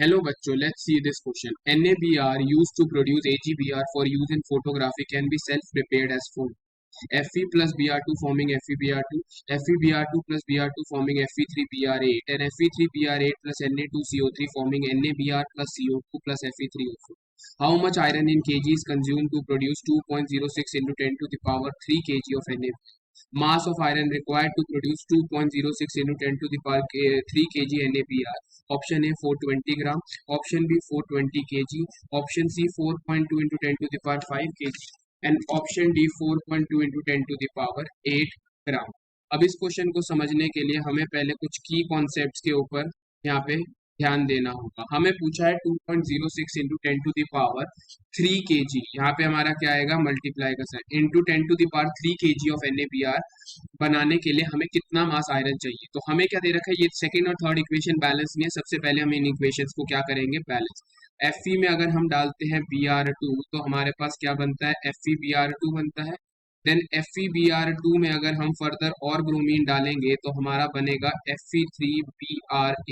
Hello bachcho, let's see this question. NaBr used to produce AgBr for use in photography can be self-prepared as follows. Fe plus Br2 forming FeBr2, FeBr2 plus Br2 forming Fe3Br8 and Fe3Br8 plus Na2CO3 forming NaBr plus CO2 plus Fe3O4. How much iron in kg is consumed to produce 2.06 into 10 to the power 3 kg of NaBr? Mass of iron required to produce 2.06 into 10 to the power 3 kg NaBr. Option A 420 gram, option B 420 kg, option C 4.2 into 10 to the power 5 kg and option D 4.2 into 10 to the power 8 ग्राम। अब इस question को समझने के लिए हमें पहले कुछ की कॉन्सेप्ट्स के ऊपर यहाँ पे ध्यान देना होगा। हमें पूछा है 2.06 into 10 to the power 3 kg, यहाँ पे हमारा क्या आएगा मल्टीप्लाई का sign into 10 to the power 3 kg of NaBr बनाने के लिए हमें कितना मास आयरन चाहिए। तो हमें क्या दे रखा है, ये सेकंड और थर्ड इक्वेशन बैलेंस नहीं है। सबसे पहले हम इन इक्वेशंस को क्या करेंगे बैलेंस। Fe में अगर हम डालते हैं Br2 तो हमारे पास क्या बनता है FeBr2 बनता है। देन FeBr2 में अगर हम फर्दर और ब्रोमीन डालेंगे तो हमारा बनेगा Fe3Br8।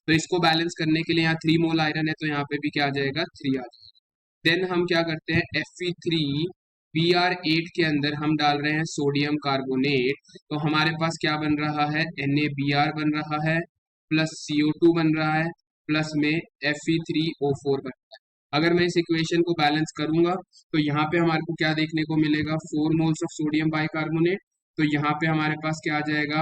तो इसको बैलेंस करने के लिए यहाँ 3 मोल आयरन है तो यहाँ पे भी क्या आ जाएगा 3 आ जाएगा। देन हम क्या करते हैं Fe3Br8 के अंदर हम डाल रहे हैं सोडियम कार्बोनेट तो हमारे पास क्या बन रहा है NaBr बन रहा है प्लस CO2 बन रहा है प्लस में Fe3O4 बन रहा है। अगर मैं इस इक्वेशन को बैलेंस करूंगा तो यहाँ पे हमारे को क्या देखने को मिलेगा 4 मोल्स ऑफ सोडियम बाइकार्बोनेट, तो यहाँ पे हमारे पास क्या आ जाएगा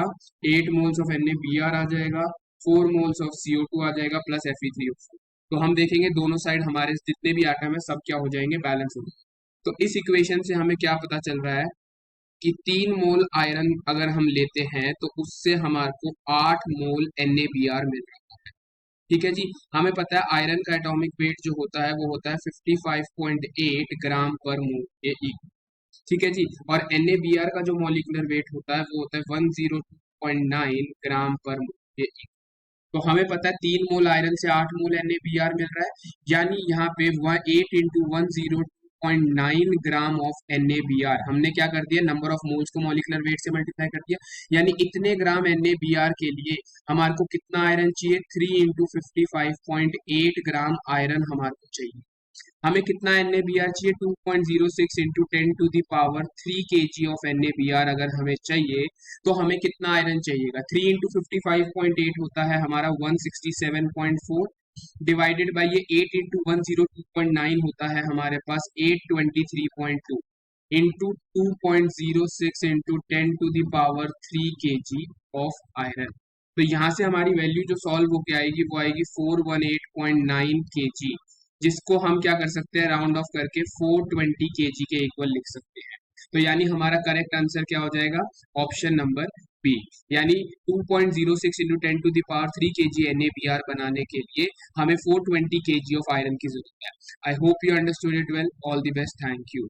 8 मोल्स ऑफ NaBr आ जाएगा, 4 मोल्स ऑफ CO2 आ जाएगा प्लस Fe3O4। तो हम देखेंगे दोनों साइड हमारे जितने भी आइटम है सब क्या हो जाएंगे बैलेंस हो जाएंगे। तो इस इक्वेशन से हमें क्या पता चल रहा है कि 3 मोल आयरन अगर हम लेते हैं तो उससे हमारे को 8 मोल NaBr मिल रहा है। ठीक है जी, हमें पता है आयरन का एटॉमिक वेट जो होता है वो होता है 55.8 ग्राम पर मोल ए। ठीक है जी, और NaBr का जो मॉलिक्यूलर वेट होता है वो होता है 102.9 ग्राम पर मोल ए। तो हमें पता है 3 मोल आयरन से 8 मोल NaBr मिल रहा है, यानी यहाँ पे 8 इंटू 102.9 ग्राम ऑफ NaBr हमने क्या कर दिया नंबर ऑफ मोल्स को मॉलिक्यूलर वेट से मल्टीप्लाई कर दिया, यानी इतने ग्राम NaBr के लिए हमारे को कितना आयरन चाहिए 3 इंटू 55.8 ग्राम आयरन हमारे को चाहिए। हमें कितना NaBr चाहिए 2.06 into 10 to the power 3 kg of NaBr अगर हमें चाहिए तो हमें कितना आयरन चाहिएगा 3 इंटू 55.8 होता है हमारा 167.4 डिवाइडेड बाई ये 8 इंटू 102.9 होता है हमारे पास 823.2 into 2.06 into 10 to the power 3 kg of iron. तो यहाँ से हमारी वैल्यू जो सॉल्व होके आएगी वो आएगी 418.9 kg, जिसको हम क्या कर सकते हैं राउंड ऑफ करके 420 kg के इक्वल लिख सकते हैं। तो यानी हमारा करेक्ट आंसर क्या हो जाएगा ऑप्शन नंबर बी, यानी 2.06 into 10 to the power 3 kg NaBr बनाने के लिए हमें 420 kg ऑफ आयरन की जरूरत है। I hope you understood it well. All the best, thank you.